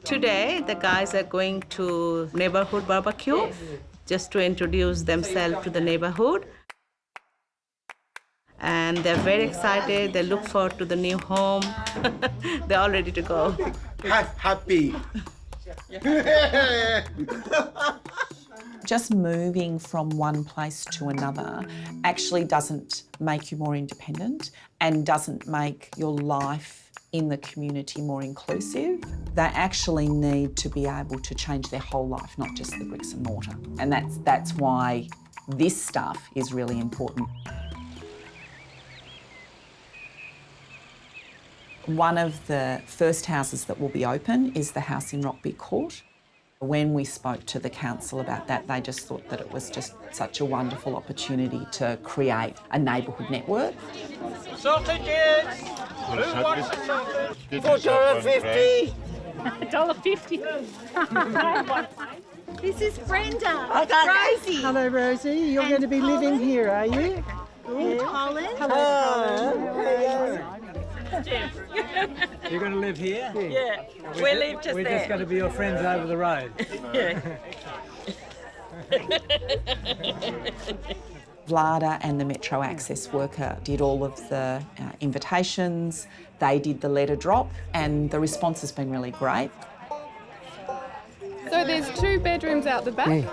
Today, the guys are going to neighborhood barbecue just to introduce themselves to the neighborhood. And they're very excited. They look forward to the new home. They're all ready to go. Happy. Just moving from one place to another actually doesn't make you more independent and doesn't make your life in the community more inclusive. They actually need to be able to change their whole life, not just the bricks and mortar. And that's why this stuff is really important. One of the first houses that will be open is the house in Rockby Court. When we spoke to the council about that, they just thought that it was just such a wonderful opportunity to create a neighbourhood network. Sausages! Who wants a sausage? $4.50. $1.50. This is Brenda. Rosie. Hello, Rosie. You're going to be living here, are you? And Colin. Hello, Colin. You're going to live here? Yeah, we live just there. We're just going to be your friends over the road. Yeah. Vlada and the Metro Access worker did all of the invitations, they did the letter drop, and the response has been really great. So there's 2 bedrooms out the back,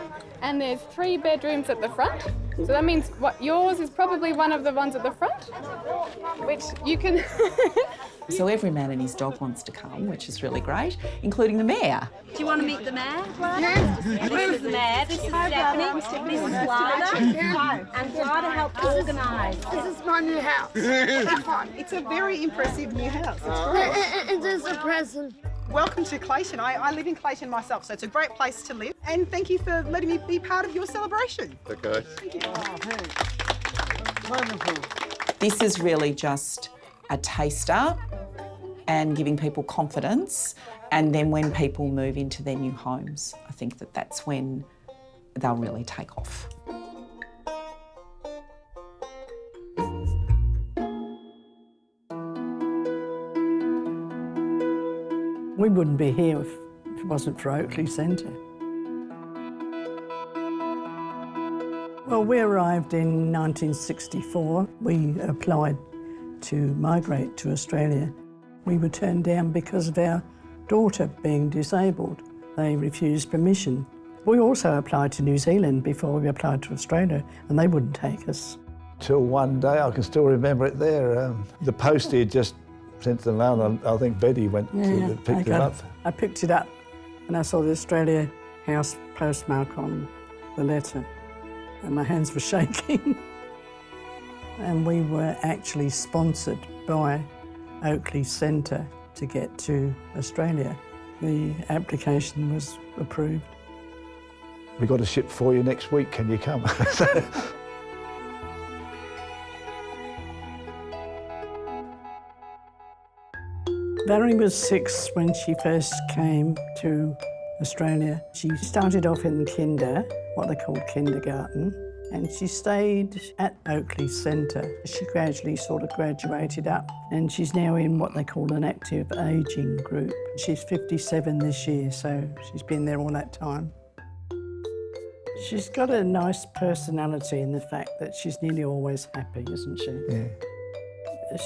and there's 3 bedrooms at the front. So that means yours is probably one of the ones at the front, which you can... So every man and his dog wants to come, which is really great, including the mayor. Do you want to meet the mayor? This is the mayor, this is Stephanie, this is Vlada, and Vlada helped organise. This is my new house. It's a very impressive new house. It is a present. Welcome to Clayton. I live in Clayton myself, so it's a great place to live. And thank you for letting me be part of your celebration. Okay. Thank you. Wonderful. This is really just a taster and giving people confidence, and then when people move into their new homes, I think that that's when they'll really take off. We wouldn't be here if it wasn't for Oakleigh Centre. Well, we arrived in 1964. We applied to migrate to Australia. We were turned down because of our daughter being disabled. They refused permission. We also applied to New Zealand before we applied to Australia, and they wouldn't take us. Till one day, I can still remember it there. The postie had just sent them out. I think Betty went to pick them up. I picked it up and I saw the Australia House postmark on the letter, and my hands were shaking. And we were actually sponsored by Oakleigh Centre to get to Australia. The application was approved. We've got a ship for you next week, can you come? Valerie was 6 when she first came to Australia. She started off in kinder, what they call kindergarten, and she stayed at Oakleigh Centre. She gradually sort of graduated up, and she's now in what they call an active ageing group. She's 57 this year, so she's been there all that time. She's got a nice personality in the fact that she's nearly always happy, isn't she? Yeah.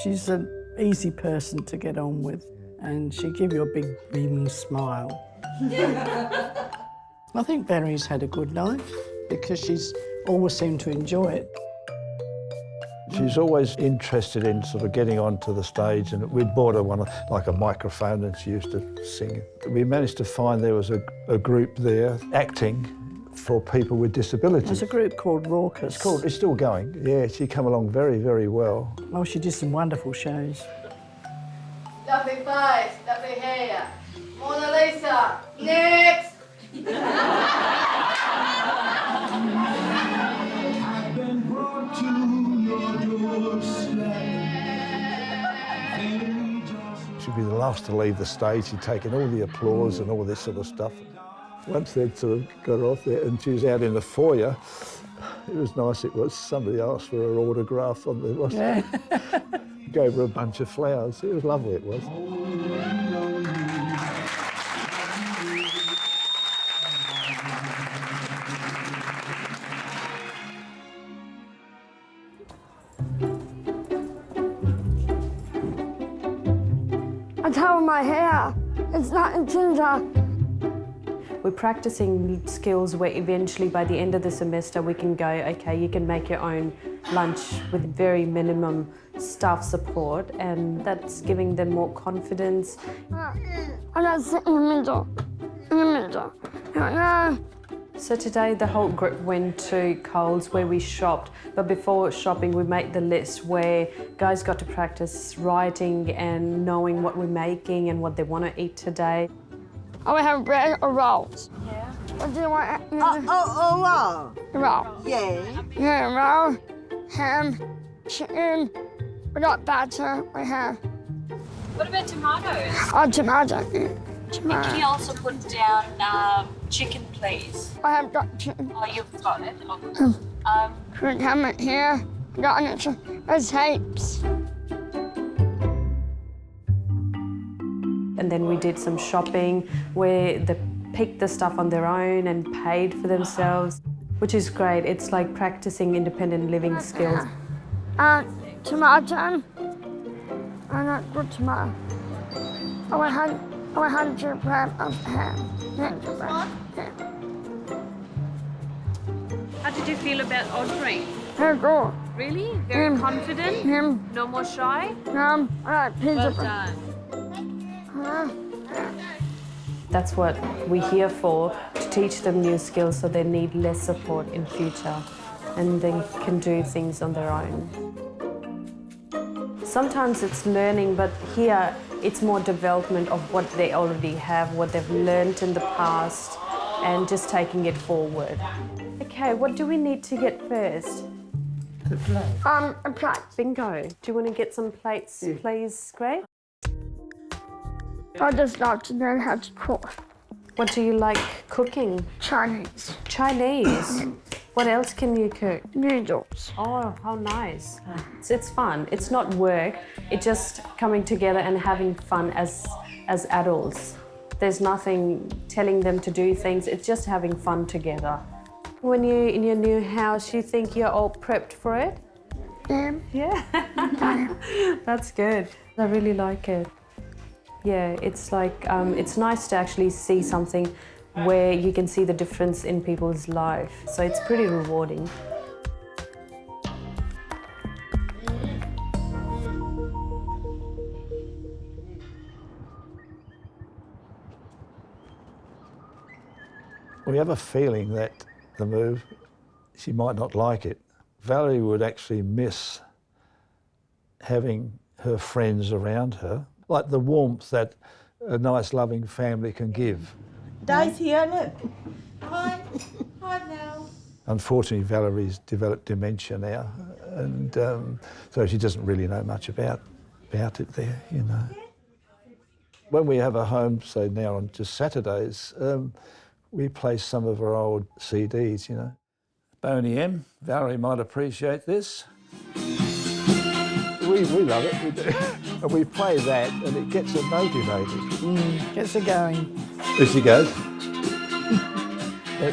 She's an easy person to get on with, and she'll give you a big beaming smile. I think Valerie's had a good life because she's always seemed to enjoy it. She's always interested in sort of getting onto the stage, and we'd bought her one, like a microphone, and she used to sing. We managed to find there was a group there acting for people with disabilities. There's a group called Raucous. It's still going. Yeah, she come along very, very well. Oh, she did some wonderful shows. Lovely face, lovely hair. Mona Lisa, next! She'd be the last to leave the stage. She'd taken all the applause and all this sort of stuff. Once they'd sort of got off there and she was out in the foyer, it was nice. It was somebody asked for her autograph on the gave her a bunch of flowers. It was lovely, it was. I tell my hair. It's not in ginger. We're practicing skills where eventually by the end of the semester we can go, okay, you can make your own lunch with very minimum staff support, and that's giving them more confidence. I gotta sit in the middle. In the middle. Yeah. So today the whole group went to Coles where we shopped, but before shopping we made the list where guys got to practice writing and knowing what we're making and what they want to eat today. I would have bread or rolls. Yeah. What do you want? Roll. Roll. Yeah. Yeah, roll, ham, chicken. We got batter. We have. What about tomatoes? Oh, tomato. Can you also put down chicken, please? I have got chicken. Oh, you've got it. We have it here. I got it. There's heaps. And then we did some shopping where they picked the stuff on their own and paid for themselves, which is great. It's like practicing independent living skills. Tomato. I not good tomato. I 100 grams of ham. Yeah. How did you feel about ordering? Very good. Really? Very confident? No more shy? I like pizza. Well done. That's what we're here for, to teach them new skills so they need less support in future and they can do things on their own. Sometimes it's learning, but here it's more development of what they already have, what they've learned in the past, and just taking it forward. Okay, what do we need to get first? A plate. Bingo. Do you want to get some plates, please, Gray? I just like to know how to cook. What do you like cooking? Chinese. Chinese? What else can you cook? Noodles. Oh, how nice. It's fun. It's not work. It's just coming together and having fun as adults. There's nothing telling them to do things. It's just having fun together. When you're in your new house, you think you're all prepped for it? Yeah. That's good. I really like it. Yeah, it's like, it's nice to actually see something where you can see the difference in people's life. So it's pretty rewarding. We have a feeling that the move, she might not like it. Valerie would actually miss having her friends around her, like the warmth that a nice, loving family can give. Di's here, look. Hi. Hi, Mel. Unfortunately, Valerie's developed dementia now, and so she doesn't really know much about it there, you know. When we have a home, say now on just Saturdays, we play some of our old CDs, you know. Boney M, Valerie might appreciate this. We love it, we do. And we play that and it gets her motivated. Gets her going. There she goes.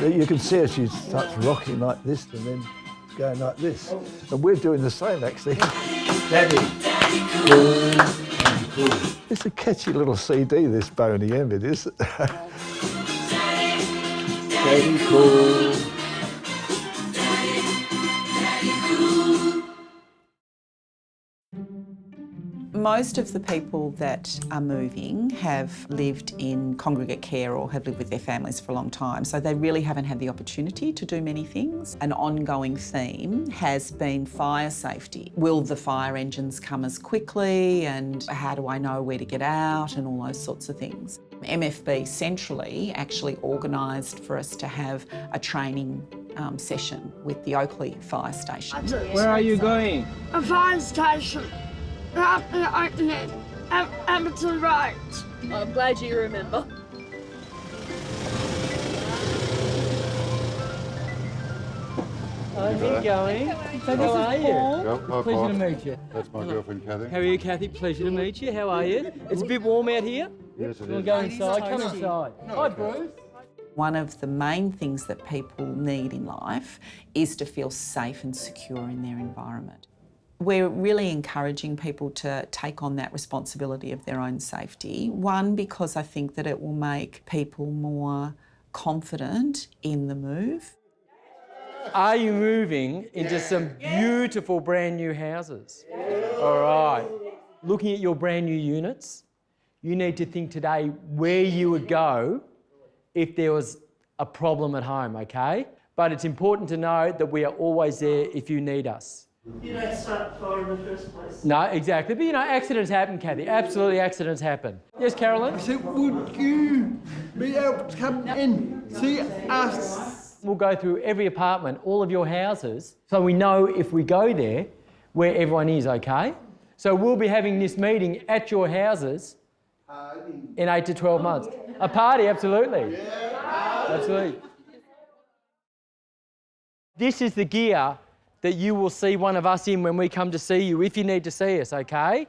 You can see her, she starts rocking like this and then going like this. And we're doing the same, actually. Daddy. Cool. It's a catchy little CD, this Boney M, it is. Daddy cool. Most of the people that are moving have lived in congregate care or have lived with their families for a long time, so they really haven't had the opportunity to do many things. An ongoing theme has been fire safety. Will the fire engines come as quickly, and how do I know where to get out, and all those sorts of things. MFB centrally actually organised for us to have a training session with the Oakleigh fire station. Where are you going? A fire station. Up in the opening. Up to the right. I'm glad you remember. How's it going? How are you? Pleasure to meet you. That's my girlfriend, Kathy. How are you, Kathy? Pleasure to meet you. How are you? It's a bit warm out here. Yes, it We'll is. go inside. Come inside. Hi, Bruce. One of the main things that people need in life is to feel safe and secure in their environment. We're really encouraging people to take on that responsibility of their own safety. One, because I think that it will make people more confident in the move. Are you moving into some beautiful brand new houses? All right. Looking at your brand new units, you need to think today where you would go if there was a problem at home, okay? But it's important to know that we are always there if you need us. You don't start fire in the first place. No, exactly. But you know, accidents happen, Kathy. Absolutely, accidents happen. Yes, Carolyn? So would you be able to come in, see us? We'll go through every apartment, all of your houses, so we know if we go there where everyone is, okay? So we'll be having this meeting at your houses in 8 to 12 months. A party, absolutely. Absolutely. This is the gear that you will see one of us in when we come to see you, if you need to see us, okay?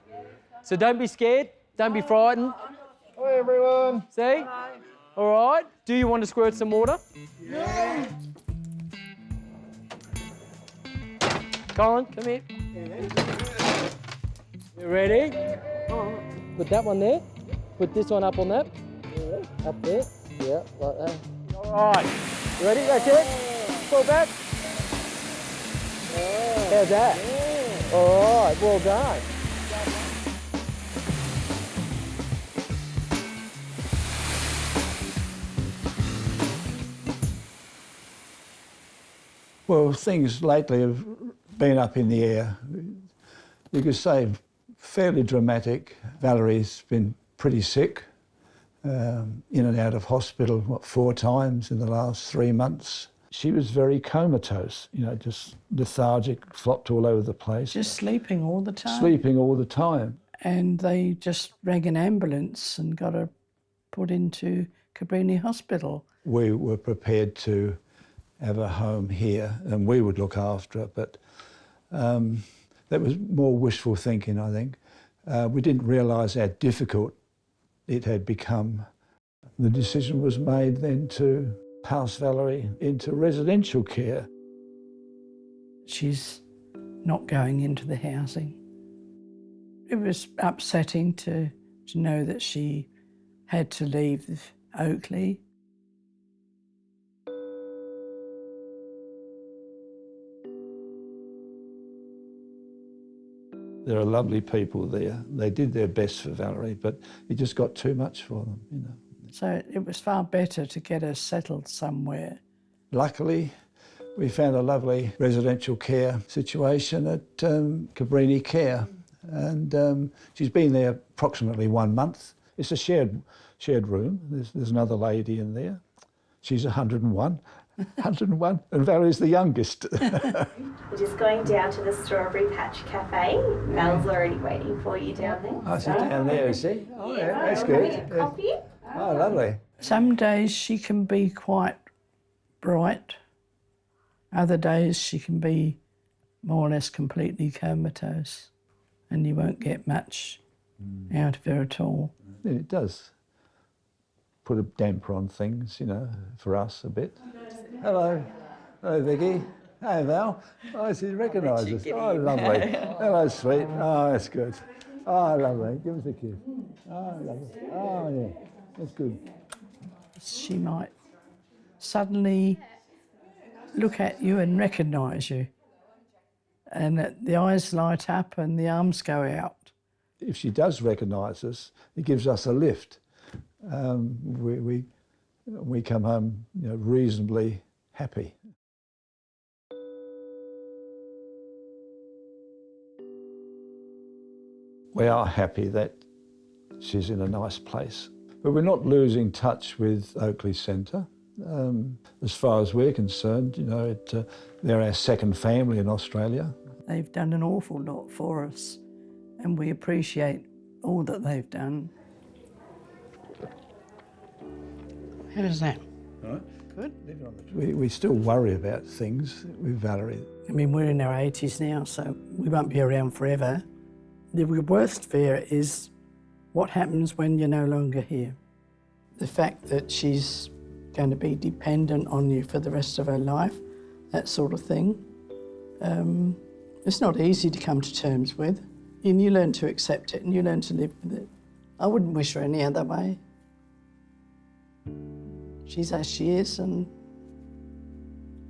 So don't be scared, don't be frightened. Hi everyone. See? All right. Do you want to squirt some water? Yeah. Colin, come here. You ready? Put that one there. Put this one up on that. Yeah, up there. Yeah, like that. All right. You ready? That's it. Pull back. How's that? Yeah. All right. Well done. Well, things lately have been up in the air. You could say fairly dramatic. Valerie's been pretty sick, in and out of hospital, 4 times in the last 3 months. She was very comatose, you know, just lethargic, flopped all over the place. Just sleeping all the time. Sleeping all the time. And they just rang an ambulance and got her put into Cabrini Hospital. We were prepared to have a home here and we would look after it, but that was more wishful thinking, I think. We didn't realise how difficult it had become. The decision was made then to house Valerie into residential care. She's not going into the housing. It was upsetting to know that she had to leave Oakleigh. There are lovely people there. They did their best for Valerie, but it just got too much for them, you know. So it was far better to get her settled somewhere. Luckily, we found a lovely residential care situation at Cabrini Care, and she's been there approximately 1 month. It's a shared room. There's another lady in there. She's 101. 101, and Valerie's the youngest. We're just going down to the Strawberry Patch Cafe. Mel's already waiting for you down there. Oh, she's down there, is she? Oh, yeah, that's good. Coffee? Oh, lovely. Some days she can be quite bright. Other days she can be more or less completely comatose, and you won't get much out of her at all. It does put a damper on things, you know, for us a bit. Hello. Hello, Vicky. Hey, Val. Oh, she recognises us. Oh, lovely. Hello, sweet. Oh, that's good. Oh, lovely. Give us a kiss. Oh, lovely. Oh, yeah. That's good. She might suddenly look at you and recognise you, and the eyes light up and the arms go out. If she does recognise us, it gives us a lift. We come home, you know, reasonably happy. We are happy that she's in a nice place, but we're not losing touch with Oakleigh Centre. As far as we're concerned, you know, they're our second family in Australia. They've done an awful lot for us, and we appreciate all that they've done. How's that? All right. Good. We still worry about things with Valerie. I mean, we're in our 80s now, so we won't be around forever. The worst fear is what happens when you're no longer here. The fact that she's going to be dependent on you for the rest of her life, that sort of thing. It's not easy to come to terms with, and you learn to accept it and you learn to live with it. I wouldn't wish her any other way. She's as she is and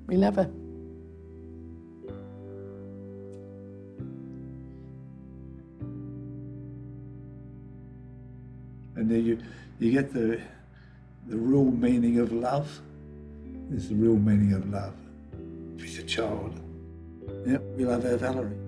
we love her. And then you get the real meaning of love. There's the real meaning of love. She's a child. Yep, we love our Valerie.